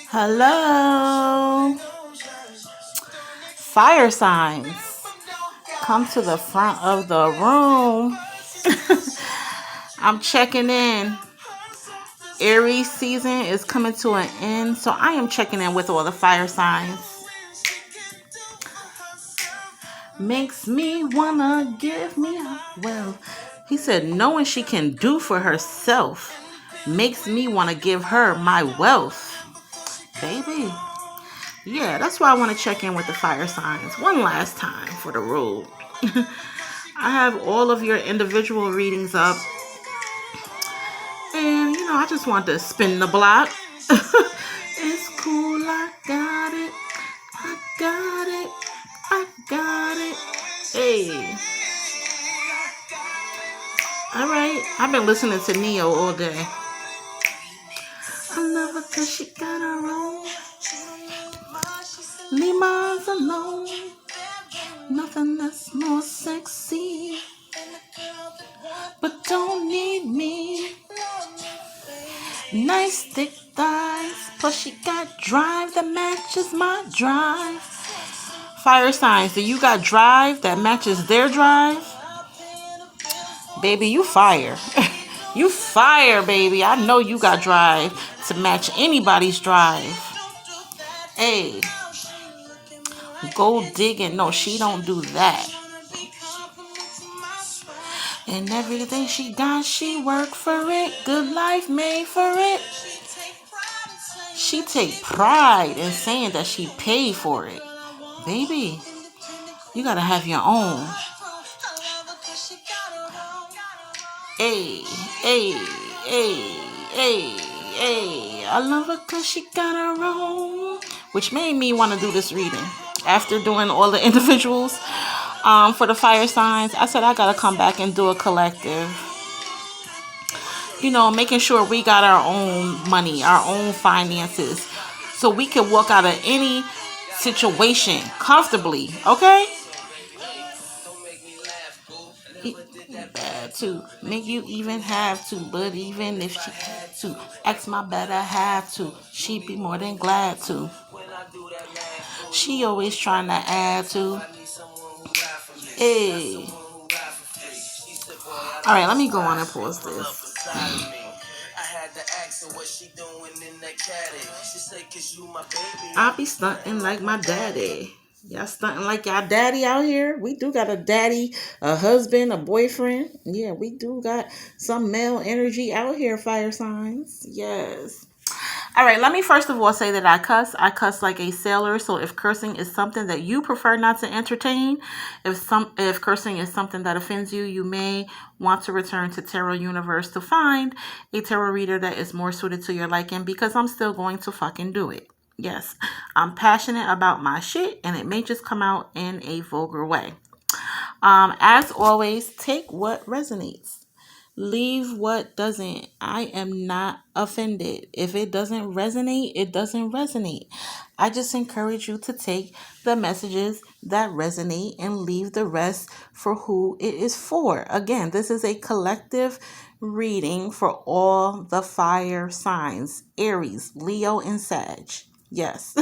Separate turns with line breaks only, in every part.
Hello, fire signs. Come to the front of the room. I'm checking in. Aries season is coming to an end, so I am checking in with all the fire signs. Makes me wanna give me a well. He said, knowing she can do for herself makes me wanna give her my wealth. Baby. Yeah, that's why I want to check in with the fire signs one last time for the rule. I have all of your individual readings up, and I just want to spin the block. It's cool, I got it, I got it, I got it. Hey, all right. I've been listening to Neo all day. I love her 'cause she got her own. Leave mine alone. Nothing that's more sexy, but don't need me. Nice thick thighs, plus she got drive that matches my drive. Fire signs, do you got drive that matches their drive? Baby, you fire. You fire, baby. I know you got drive to match anybody's drive. Hey, gold digging. No, she don't do that. And everything she got, she worked for it. Good life made for it. She take pride in saying that she paid for it. Baby, you gotta have your own. Hey, hey, hey, hey, hey. I love her 'cause she got her own. Which made me want to do this reading. After doing all the individuals for the fire signs, I said I gotta come back and do a collective. Making sure we got our own money, our own finances, so we can walk out of any situation comfortably, okay? Bad to make you even have to, but even if she had to, ask my better have to, she'd be more than glad to. She always trying to add to. Hey. All right, let me go on and pause this. I be stunting like my daddy. Y'all stunting like y'all daddy out here? We do got a daddy, a husband, a boyfriend. Yeah, we do got some male energy out here, fire signs. Yes. All right, let me first of all say that I cuss. I cuss like a sailor. So if cursing is something that you prefer not to entertain, if cursing is something that offends you, you may want to return to Tarot Universe to find a tarot reader that is more suited to your liking, because I'm still going to fucking do it. Yes, I'm passionate about my shit, and it may just come out in a vulgar way. As always, take what resonates. Leave what doesn't. I am not offended. If it doesn't resonate, it doesn't resonate. I just encourage you to take the messages that resonate and leave the rest for who it is for. Again, this is a collective reading for all the fire signs: Aries, Leo, and Sag. Yes.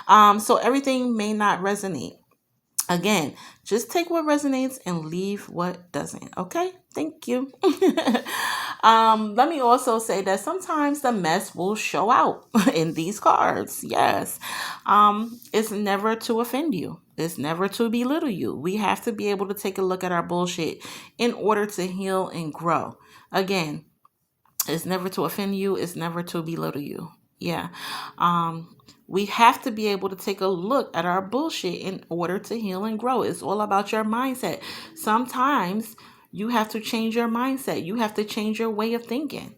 So everything may not resonate. Again, just take what resonates and leave what doesn't. Okay? Thank you. Let me also say that sometimes the mess will show out in these cards. Yes. It's never to offend you. It's never to belittle you. We have to be able to take a look at our bullshit in order to heal and grow. Again, it's never to offend you. It's never to belittle you. Yeah. We have to be able to take a look at our bullshit in order to heal and grow. It's all about your mindset. Sometimes you have to change your mindset. You have to change your way of thinking.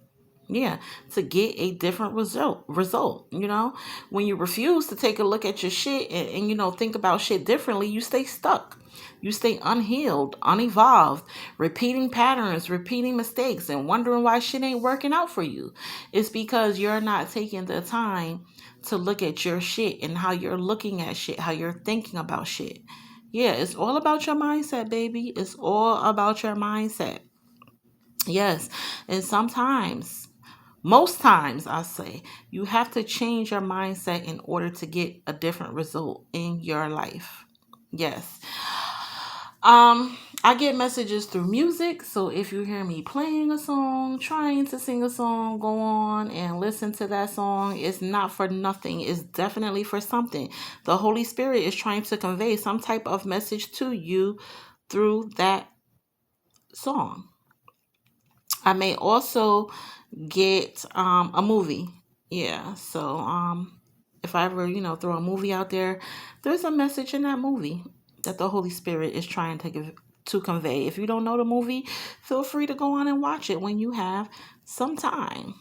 Yeah, to get a different result. When you refuse to take a look at your shit and think about shit differently, you stay stuck. You stay unhealed, unevolved, repeating patterns, repeating mistakes, and wondering why shit ain't working out for you. It's because you're not taking the time to look at your shit and how you're looking at shit, how you're thinking about shit. Yeah, it's all about your mindset, baby. It's all about your mindset. Yes. And sometimes Most times, I say, you have to change your mindset in order to get a different result in your life. Yes. I get messages through music, so if you hear me playing a song, trying to sing a song, go on and listen to that song. It's not for nothing. It's definitely for something. The Holy Spirit is trying to convey some type of message to you through that song. I may also get a movie. Yeah, so if I ever, throw a movie out there, there's a message in that movie that the Holy Spirit is trying to convey. If you don't know the movie, feel free to go on and watch it when you have some time.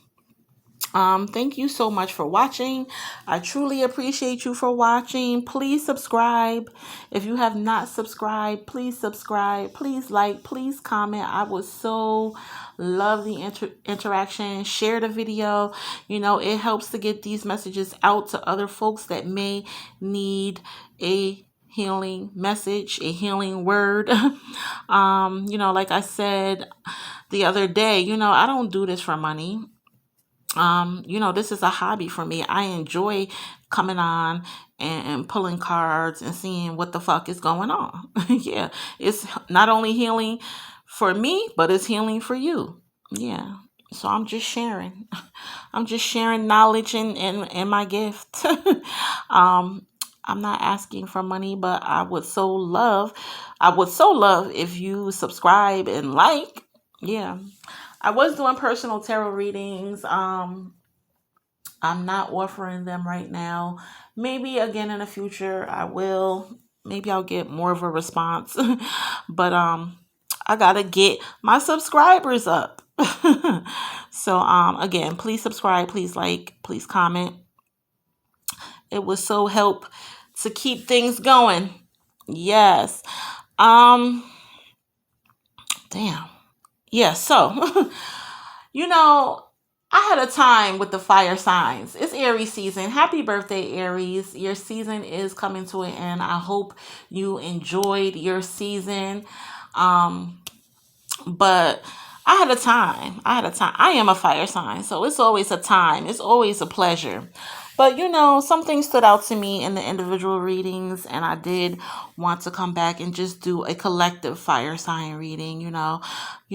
Thank you so much for watching. I truly appreciate you for watching. Please subscribe. If you have not subscribed, please subscribe. Please like, please comment. I would so love the interaction. Share the video. It helps to get these messages out to other folks that may need a healing message, a healing word. Like I said the other day, I don't do this for money. This is a hobby for me. I enjoy coming on and pulling cards and seeing what the fuck is going on. Yeah, it's not only healing for me, but it's healing for you. Yeah. So I'm just sharing. I'm just sharing knowledge and my gift. I'm not asking for money, but I would so love if you subscribe and like. Yeah. I was doing personal tarot readings. I'm not offering them right now. Maybe again in the future I will. Maybe I'll get more of a response. But I got to get my subscribers up. So again, please subscribe, please like, please comment. It would so help to keep things going. Yes. Um damn. Yeah, so I had a time with the fire signs. It's Aries season. Happy birthday, Aries. Your season is coming to an end. I hope you enjoyed your season. But I had a time. I am a fire sign, so it's always a time. It's always a pleasure. But something stood out to me in the individual readings, and I did want to come back and just do a collective fire sign reading.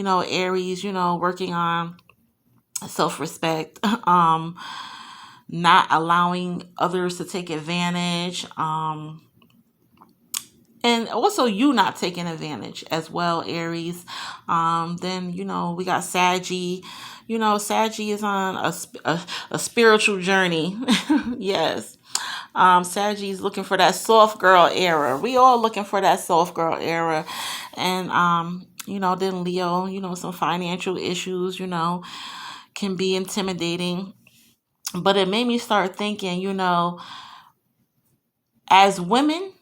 Aries. Working on self-respect, not allowing others to take advantage, and also you not taking advantage as well, Aries. Then we got Saggy. Saggy is on a spiritual journey. Yes. Saggy is looking for that soft girl era. We all looking for that soft girl era. And then Leo, some financial issues, can be intimidating. But it made me start thinking, as women,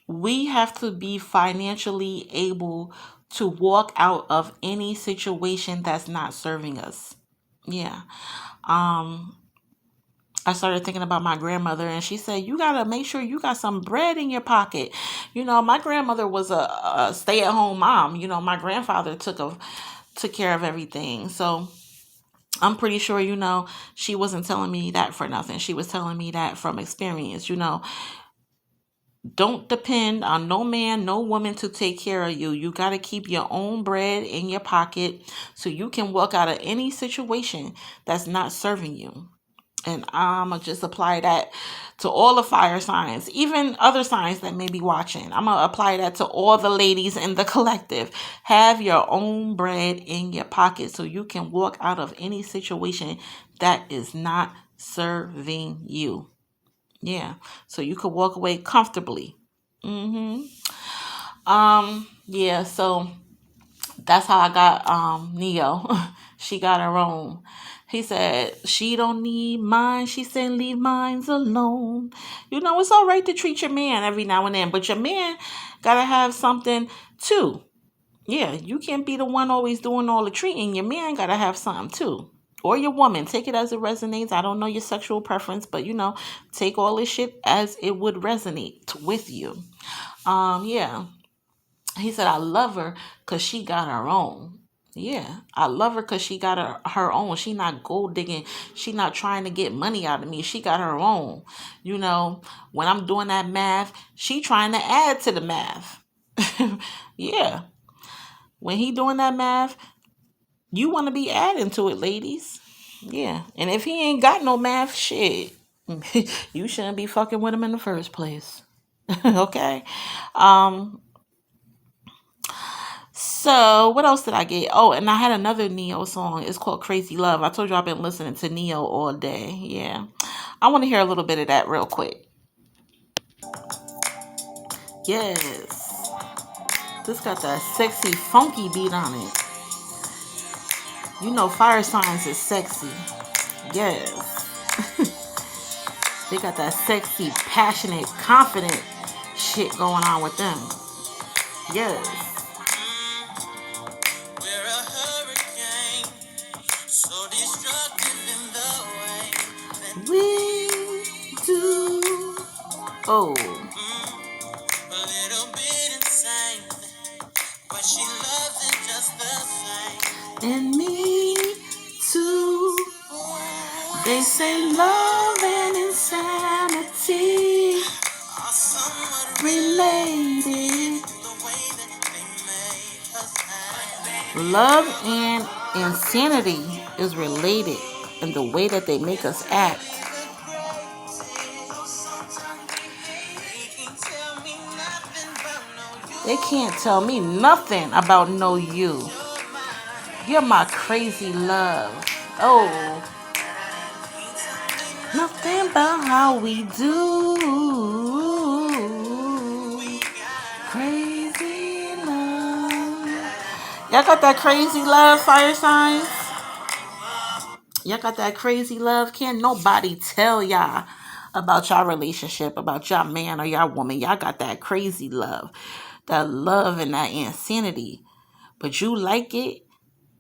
we have to be financially able to walk out of any situation that's not serving us. Yeah. I started thinking about my grandmother, and she said, you got to make sure you got some bread in your pocket. My grandmother was a stay-at-home mom. My grandfather took care of everything. So I'm pretty sure, she wasn't telling me that for nothing. She was telling me that from experience. Don't depend on no man, no woman to take care of you. You got to keep your own bread in your pocket so you can walk out of any situation that's not serving you. And I'm going to just apply that to all the fire signs, even other signs that may be watching. I'm going to apply that to all the ladies in the collective. Have your own bread in your pocket so you can walk out of any situation that is not serving you. Yeah. So you could walk away comfortably. Yeah. So that's how I got Neo. She got her own. He said, she don't need mine. She said, leave mines alone. It's all right to treat your man every now and then, but your man got to have something too. Yeah, you can't be the one always doing all the treating. Your man got to have something too. Or your woman. Take it as it resonates. I don't know your sexual preference, but take all this shit as it would resonate with you. Yeah. He said, I love her because she got her own. Yeah, I love her because she got her own. She not gold digging. She not trying to get money out of me. She got her own. You know, when I'm doing that math, she trying to add to the math. Yeah, when he doing that math, you want to be adding to it, ladies. Yeah, and if he ain't got no math, shit, you shouldn't be fucking with him in the first place. Okay. Um, So what else did I get? Oh, and I had another Neo song. It's called Crazy Love. I told you I've been listening to Neo all day. Yeah. I want to hear a little bit of that real quick. Yes. This got that sexy, funky beat on it. You know Fire Signs is sexy. Yes. They got that sexy, passionate, confident shit going on with them. Yes. We're a hurricane, so destructive in the way that we do. Oh. A little bit insane, but she loves it just the same. And me too. They say love and insanity are somewhat related. Love and insanity is related in the way that they make us act. They can't tell me nothing about no you. You're my crazy love. Oh, nothing about how we do. Crazy love. Y'all got that crazy love, fire signs? Y'all got that crazy love? Can't nobody tell y'all about y'all relationship, about y'all man or y'all woman. Y'all got that crazy love. That love and that insanity. But you like it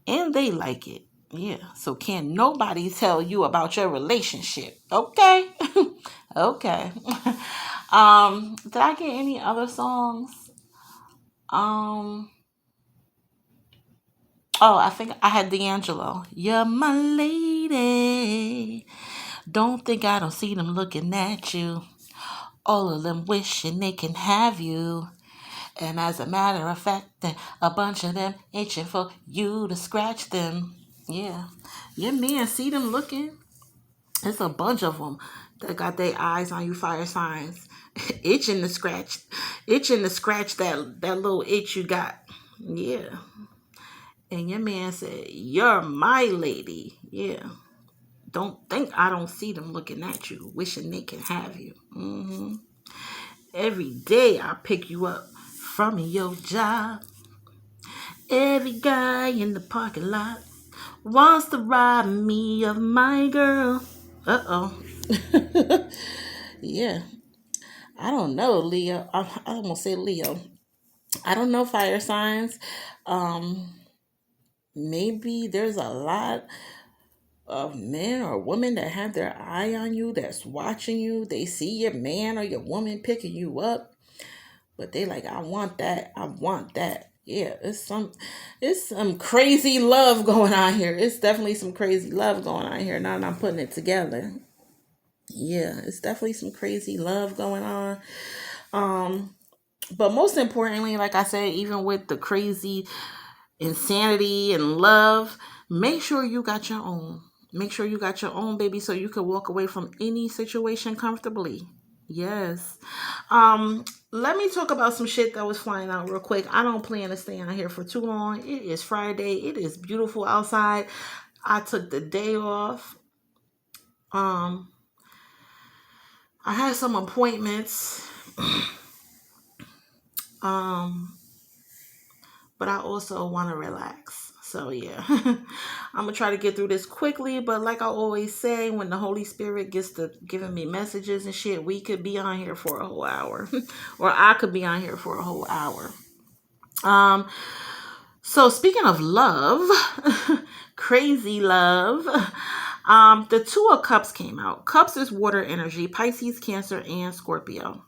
and they like it. Yeah. So can't nobody tell you about your relationship. Okay. Okay. Did I get any other songs? Um Oh, I think I had D'Angelo. You're my lady. Don't think I don't see them looking at you. All of them wishing they can have you. And as a matter of fact, a bunch of them itching for you to scratch them. Yeah. Yeah, man, see them looking. It's a bunch of them that got their eyes on you, fire signs. Itching to scratch that little itch you got. Yeah. And your man said, "You're my lady." Yeah. Don't think I don't see them looking at you, wishing they can have you. Every day I pick you up from your job. Every guy in the parking lot wants to rob me of my girl. Uh-oh. Yeah. I don't know, Leo. I almost say Leo. I don't know, fire signs. Um, Maybe there's a lot of men or women that have their eye on you, that's watching you. They see your man or your woman picking you up, but they like, I want that. I want that. Yeah, it's some crazy love going on here. It's definitely some crazy love going on here. Now that I'm putting it together. Yeah, it's definitely some crazy love going on. Um, but most importantly, like I said, even with the crazy insanity and love, make sure you got your own. Make sure you got your own, baby, so you can walk away from any situation comfortably. Yes. Let me talk about some shit that was flying out real quick. I don't plan to stay out here for too long. It is Friday. It is beautiful outside. I took the day off. Um, I had some appointments. Um, but I also want to relax. So yeah, I'm gonna try to get through this quickly. But like I always say, when the Holy Spirit gets to giving me messages and shit, we could be on here for a whole hour, or I could be on here for a whole hour. Um, so speaking of love, crazy love. The Two of Cups came out. Cups is water energy, Pisces, Cancer, and Scorpio.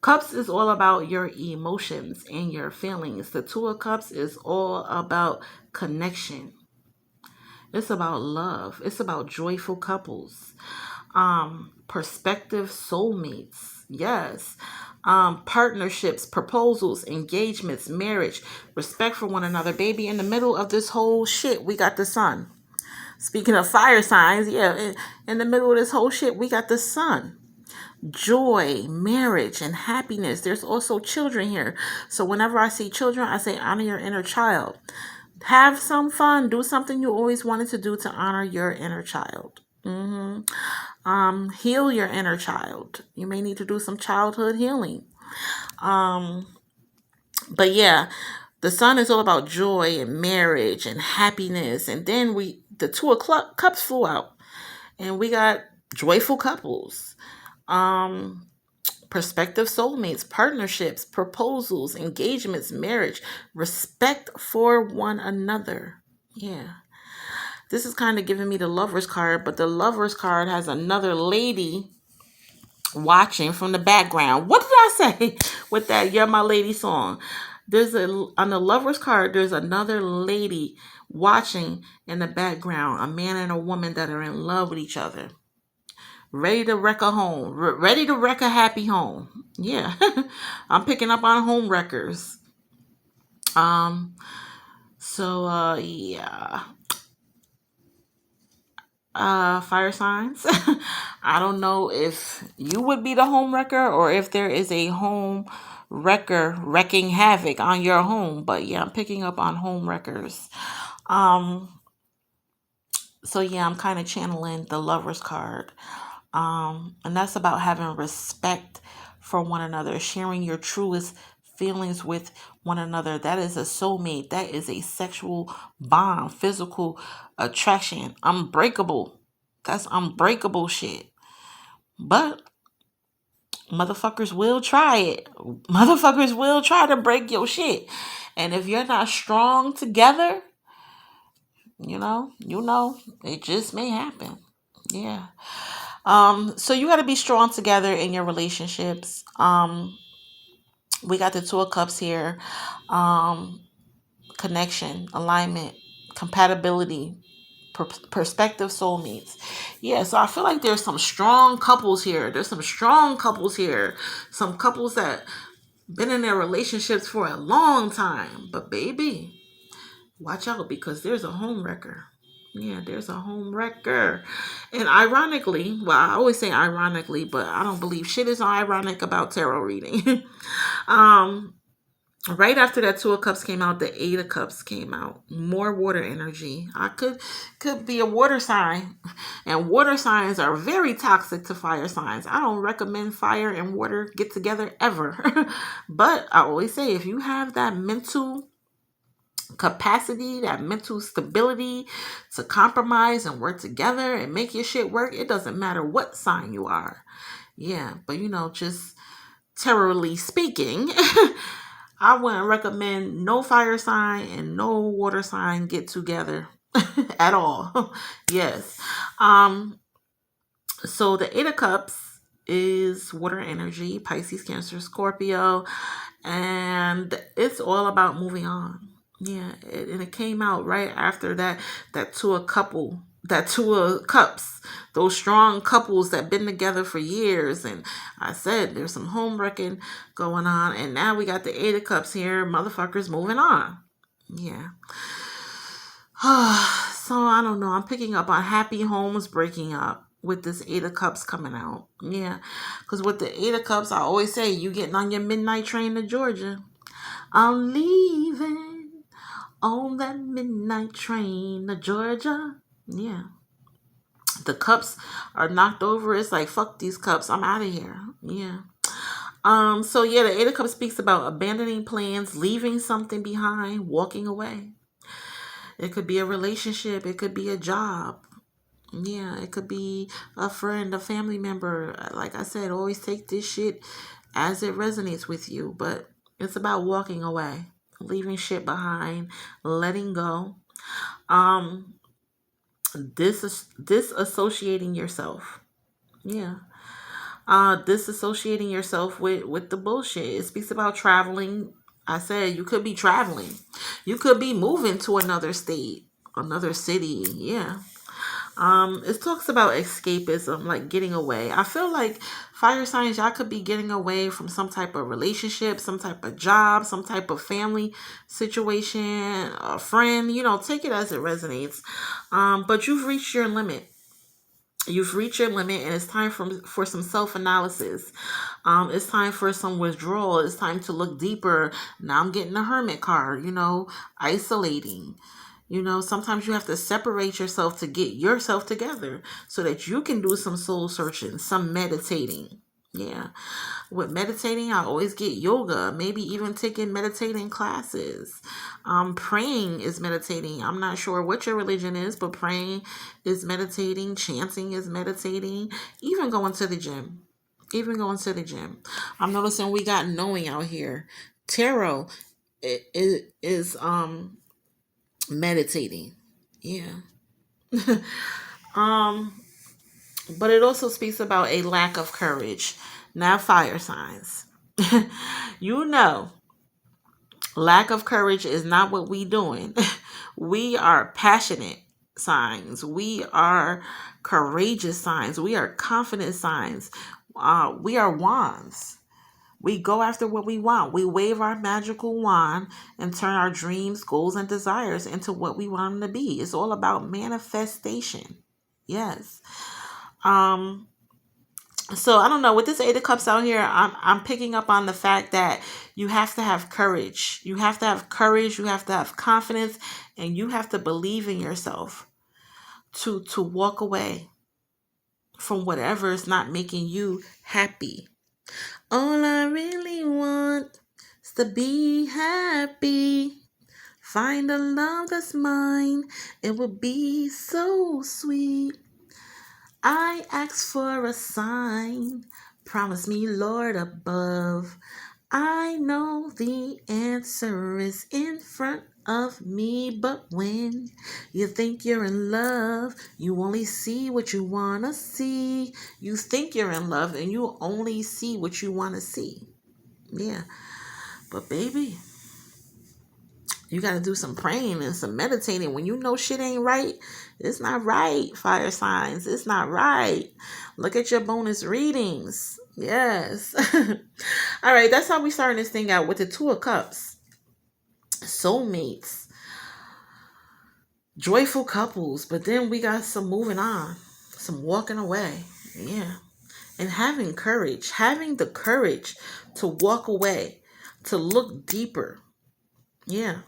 Cups is all about your emotions and your feelings. The Two of Cups is all about connection. It's about love. It's about joyful couples. Prospective soulmates. Yes. Partnerships, proposals, engagements, marriage, respect for one another. Baby, in the middle of this whole shit, we got the sun. Speaking of fire signs, yeah, in the middle of this whole shit, we got the sun. Joy, marriage, and happiness. There's also children here. So whenever I see children, I say honor your inner child. Have some fun. Do something you always wanted to do to honor your inner child. Heal your inner child. You may need to do some childhood healing. But yeah, the sun is all about joy and marriage and happiness. And then the Two of Cups flew out, and we got joyful couples. Prospective soulmates, partnerships, proposals, engagements, marriage, respect for one another. Yeah. This is kind of giving me the Lover's card, but the Lover's card has another lady watching from the background. What did I say with that You're My Lady song? On the Lover's card, there's another lady watching in the background, a man and a woman that are in love with each other. Ready to wreck a home. Ready to wreck a happy home. Yeah. I'm picking up on home wreckers. Yeah. Fire signs. I don't know if you would be the home wrecker or if there is a home wrecker wrecking havoc on your home. But yeah, I'm picking up on home wreckers. So yeah, I'm kind of channeling the Lover's card. And that's about having respect for one another, sharing your truest feelings with one another. That is a soulmate. That is a sexual bond, physical attraction, unbreakable. That's unbreakable shit. But motherfuckers will try it. Motherfuckers will try to break your shit. And if you're not strong together, it just may happen. Yeah. So you got to be strong together in your relationships. We got the Two of Cups here. Connection, alignment, compatibility, prospective soulmates. Yeah, so I feel like there's some strong couples here. Some couples that been in their relationships for a long time. But baby, watch out, because there's a home wrecker. Yeah, there's a home wrecker. And ironically, well, I always say ironically, but I don't believe shit is ironic about tarot reading. Right after that Two of Cups came out, the Eight of Cups came out. More water energy. I could be a water sign. And water signs are very toxic to fire signs. I don't recommend fire and water get together ever. But I always say, if you have that mental capacity, that mental stability to compromise and work together and make your shit work, it doesn't matter what sign you are. Yeah, but just tarotly speaking, I wouldn't recommend no fire sign and no water sign get together at all. Yes. So the Eight of Cups is water energy, Pisces, Cancer, Scorpio, and it's all about moving on. Yeah, and it came out right after that Two of Cups, those strong couples that been together for years. And I said there's some home wrecking going on, and now we got the Eight of Cups here, motherfuckers moving on. Yeah. So I don't know. I'm picking up on happy homes breaking up with this Eight of Cups coming out. Yeah, because with the Eight of Cups, I always say, you getting on your midnight train to Georgia. I'm leaving on that midnight train to Georgia. Yeah. The cups are knocked over. It's like, fuck these cups. I'm out of here. Yeah. So yeah, the Eight of Cups speaks about abandoning plans, leaving something behind, walking away. It could be a relationship. It could be a job. Yeah, it could be a friend, a family member. Like I said, always take this shit as it resonates with you. But it's about walking away, leaving shit behind, letting go. Disassociating yourself. Yeah. Disassociating yourself with the bullshit. It speaks about traveling. I said you could be traveling. You could be moving to another state, another city. Yeah. It talks about escapism, like getting away. I feel like fire signs, y'all could be getting away from some type of relationship, some type of job, some type of family situation, a friend, take it as it resonates. But you've reached your limit. You've reached your limit, and it's time for some self-analysis. It's time for some withdrawal. It's time to look deeper. Now I'm getting a hermit card, isolating. Sometimes you have to separate yourself to get yourself together so that you can do some soul searching, some meditating. Yeah. With meditating, I always get yoga, maybe even taking meditating classes. Praying is meditating. I'm not sure what your religion is, but praying is meditating. Chanting is meditating. Even going to the gym. Even going to the gym. I'm noticing we got knowing out here. Tarot is meditating. Yeah. um but it also speaks about a lack of courage. Now, fire signs. you know Lack of courage is not what we doing. We are passionate signs. We are courageous signs. We are confident signs. We are wands. We go after what we want. We wave our magical wand and turn our dreams, goals, and desires into what we want them to be. It's all about manifestation. Yes. Um, so I don't know, with this Eight of Cups out here, I'm picking up on the fact that you have to have courage. You have to have courage. You have to have confidence, and you have to believe in yourself to walk away from whatever is not making you happy. All I really want is to be happy. Find a love that's mine. It would be so sweet. I ask for a sign. Promise me, Lord above. I know the answer is in front of me, but when you think you're in love, you only see what you want to see. You think you're in love and you only see what you want to see. Yeah. But baby, you got to do some praying and some meditating. When you know shit ain't right, it's not right, fire signs. It's not right. Look at your bonus readings. Yes. All right, that's how we starting this thing out with the Two of Cups. Soulmates. Joyful couples. But then we got some moving on. Some walking away. Yeah. And having courage. Having the courage to walk away. To look deeper. Yeah.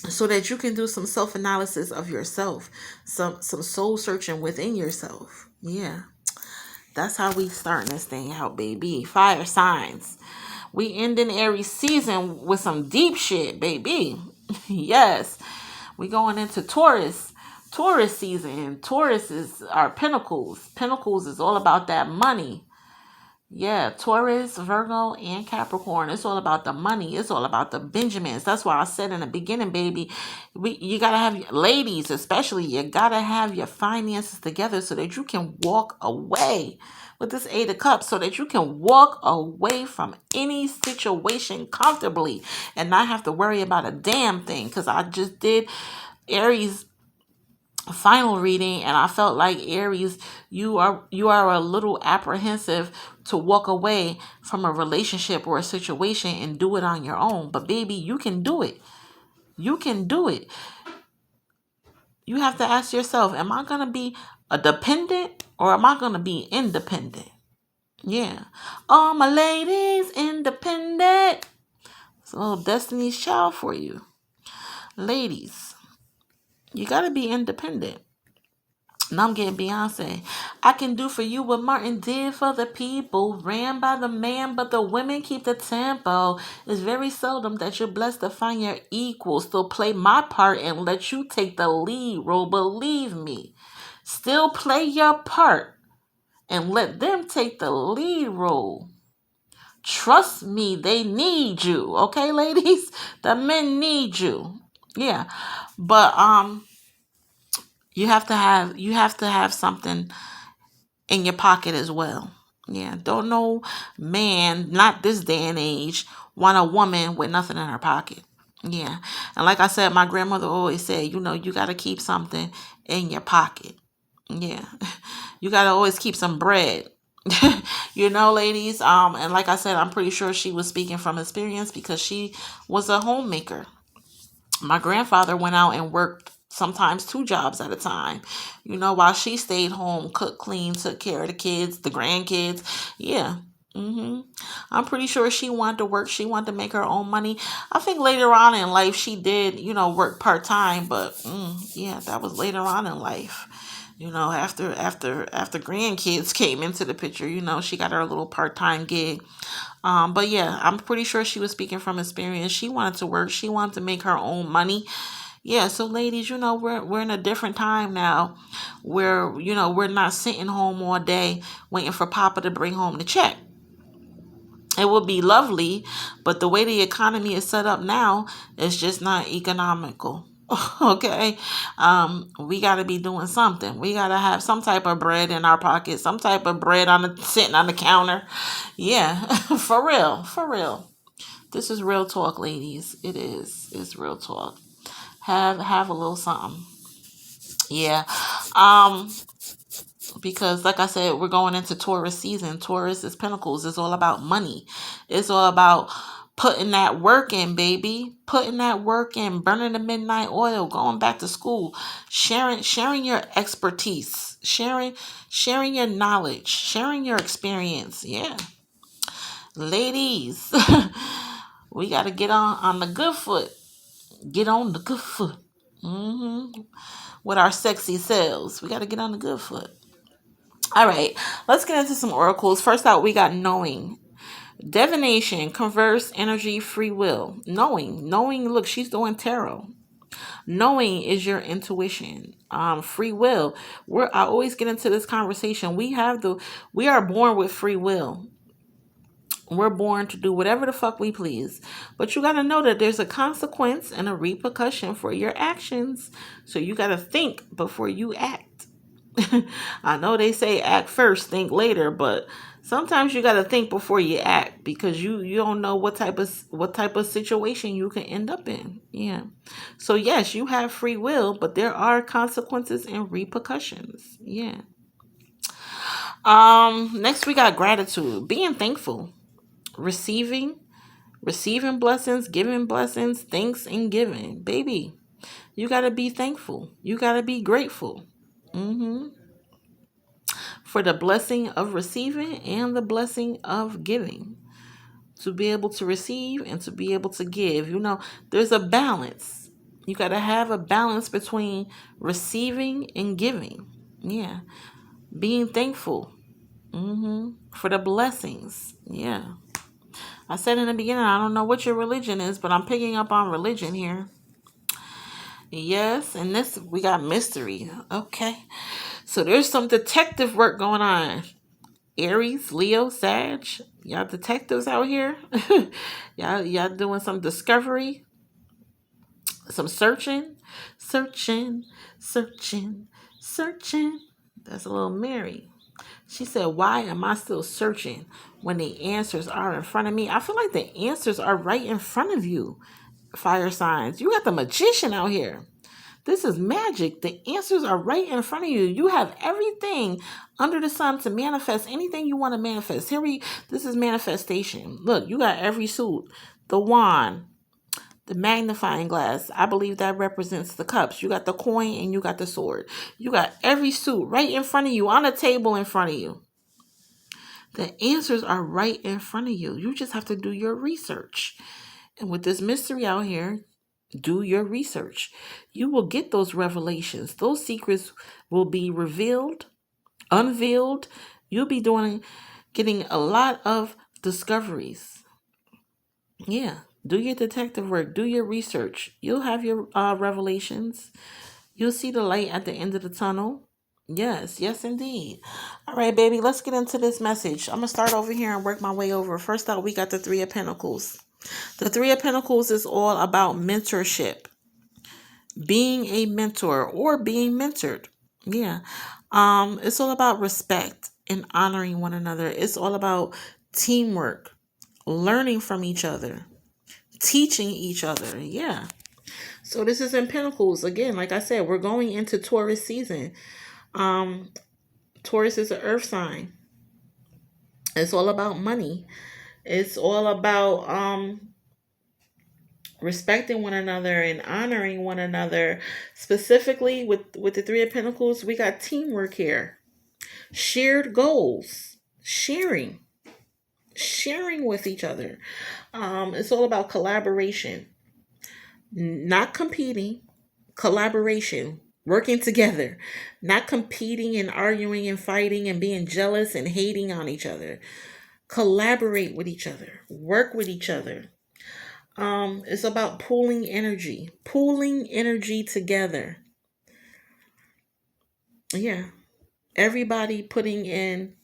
So that you can do some self-analysis of yourself, some soul searching within yourself. Yeah, that's how we starting this thing out, baby. Fire signs. We ending Aries season with some deep shit, baby. Yes, we going into Taurus season. Taurus is our pinnacles. Pinnacles is all about that money. Yeah, Taurus, Virgo, and Capricorn. It's all about the money. It's all about the Benjamins. That's why I said in the beginning, baby, you gotta have, ladies especially, you gotta have your finances together so that you can walk away with this Eight of Cups, so that you can walk away from any situation comfortably and not have to worry about a damn thing. Because I just did Aries final reading, and I felt like Aries, you are a little apprehensive to walk away from a relationship or a situation and do it on your own. But baby, you can do it. You can do it. You have to ask yourself, am I going to be a dependent or am I going to be independent? Yeah. All my ladies independent. It's a little Destiny's Child for you. Ladies, you got to be independent. And I'm getting Beyonce. I can do for you what Martin did for the people. Ran by the man, but the women keep the tempo. It's very seldom that you're blessed to find your equal. Still play my part and let you take the lead role. Believe me. Still play your part and let them take the lead role. Trust me, they need you. Okay, ladies? The men need you. Yeah. But you have to have something in your pocket as well. Yeah, don't no man, not this day and age, want a woman with nothing in her pocket. Yeah. And like I said, my grandmother always said, you got to keep something in your pocket. Yeah. You got to always keep some bread. Ladies. And like I said, I'm pretty sure she was speaking from experience because she was a homemaker. My grandfather went out and worked sometimes two jobs at a time, while she stayed home, cooked, cleaned, took care of the kids, the grandkids. Yeah. I'm pretty sure she wanted to work. She wanted to make her own money. I think later on in life she did, work part time, but yeah, that was later on in life. After grandkids came into the picture, she got her little part time gig. But yeah, I'm pretty sure she was speaking from experience. She wanted to work. She wanted to make her own money. Yeah, so ladies, we're in a different time now where, we're not sitting home all day waiting for Papa to bring home the check. It would be lovely, but the way the economy is set up now is just not economical. Okay. We got to be doing something. We got to have some type of bread in our pocket, some type of bread sitting on the counter. Yeah, for real, for real. This is real talk, ladies. It is. It's real talk. Have a little something. Yeah. Um because like I said, we're going into Taurus season. Taurus is Pentacles. It's all about money. It's all about putting that work in, baby. Putting that work in, burning the midnight oil, going back to school, sharing your expertise, sharing your knowledge, sharing your experience. Yeah. Ladies, we got to get on the good foot. Get on the good foot. With our sexy selves. We got to get on the good foot. All right, let's get into some oracles. First out, we got knowing. Divination, converse, energy, free will. Knowing, look, she's doing tarot. Knowing is your intuition. Free will. I always get into this conversation. We are born with free will. We're born to do whatever the fuck we please. But you got to know that there's a consequence and a repercussion for your actions. So you got to think before you act. I know they say act first, think later, but sometimes you got to think before you act because you don't know what type of situation you can end up in. Yeah. So yes, you have free will, but there are consequences and repercussions. Yeah. Next we got gratitude, being thankful, receiving blessings, giving blessings, thanks and giving. Baby, you got to be thankful. You got to be grateful. For the blessing of receiving and the blessing of giving. To be able to receive and to be able to give. There's a balance. You got to have a balance between receiving and giving. Yeah. Being thankful for the blessings. Yeah. I said in the beginning, I don't know what your religion is, but I'm picking up on religion here. Yes, and this, we got mystery. Okay. So there's some detective work going on. Aries, Leo, Sag, y'all detectives out here. y'all doing some discovery, some searching. That's a little Mary. She said, why am I still searching when the answers are in front of me? I feel like the answers are right in front of you, fire signs. You got the magician out here. This is magic. The answers are right in front of you. You have everything under the sun to manifest anything you want to manifest. This is manifestation. Look, you got every suit, the wand, the magnifying glass. I believe that represents the cups. You got the coin and you got the sword. You got every suit right in front of you, on a table in front of you. The answers are right in front of you. You just have to do your research. And with this mystery out here, do your research. You will get those revelations. Those secrets will be revealed, unveiled. You'll be getting a lot of discoveries. Yeah. Do your detective work. Do your research. You'll have your revelations. You'll see the light at the end of the tunnel. Yes, indeed. All right, baby, let's get into this message. I'm going to start over here and work my way over. First out, we got the Three of Pentacles. The Three of Pentacles is all about mentorship, being a mentor or being mentored. Yeah. It's all about respect and honoring one another. It's all about teamwork, learning from each other, teaching each other. Yeah. So this is in Pentacles. Again, like I said, we're going into Taurus season. Um, Taurus is an earth sign. It's all about money. It's all about respecting one another and honoring one another. Specifically with the Three of Pentacles, we got teamwork here. Shared goals. Sharing with each other. It's all about collaboration. Not competing, collaboration, working together, not competing and arguing and fighting and being jealous and hating on each other. Collaborate with each other, work with each other. It's about pooling energy together. Yeah, everybody putting in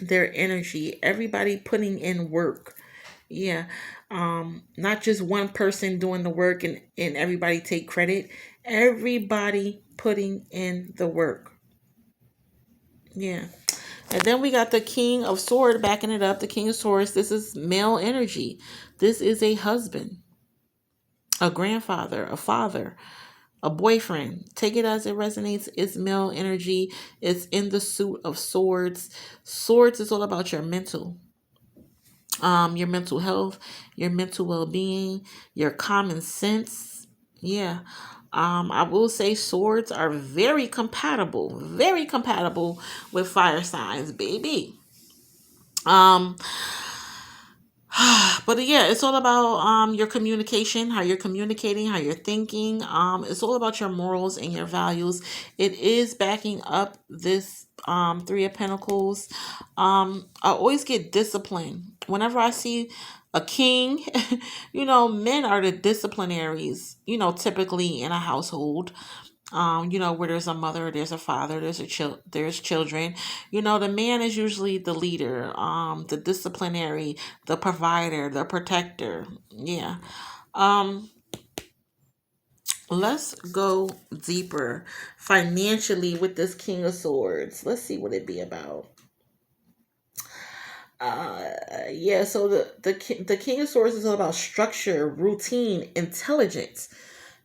their energy, everybody putting in work. Yeah. Not just one person doing the work and everybody take credit. Everybody putting in the work. Yeah. And then we got the King of Swords backing it up. The King of Swords, this is male energy. This is a husband, a grandfather, a father, a boyfriend. Take it as it resonates. It's male energy. It's in the suit of swords. Swords is all about your mental health, your mental well-being, your common sense. Yeah. I will say swords are very compatible with fire signs, baby. Um, but yeah, it's all about your communication, how you're communicating, how you're thinking. It's all about your morals and your values. It is backing up this Three of Pentacles. I always get discipline whenever I see a king. Men are the disciplinaries. Typically in a household. Where there's a mother, there's a father, there's children. The man is usually the leader, the disciplinary, the provider, the protector. Yeah. Um, let's go deeper financially with this King of Swords. Let's see what it be about. Yeah, so the King of Swords is all about structure, routine, intelligence.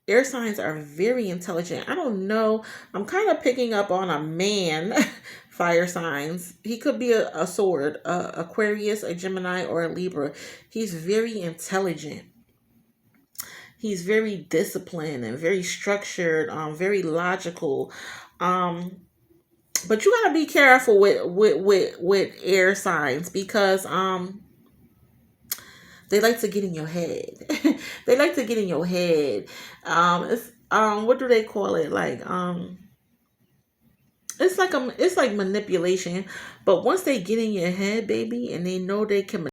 Air signs are very intelligent. I don't know. I'm kind of picking up on a man. Fire signs. He could be a sword, Aquarius, a Gemini, or a Libra. He's very intelligent. He's very disciplined and very structured, very logical. But you gotta be careful with air signs because they like to get in your head. They like to get in your head. It's what do they call it? It's like manipulation. But once they get in your head, baby, and they know they can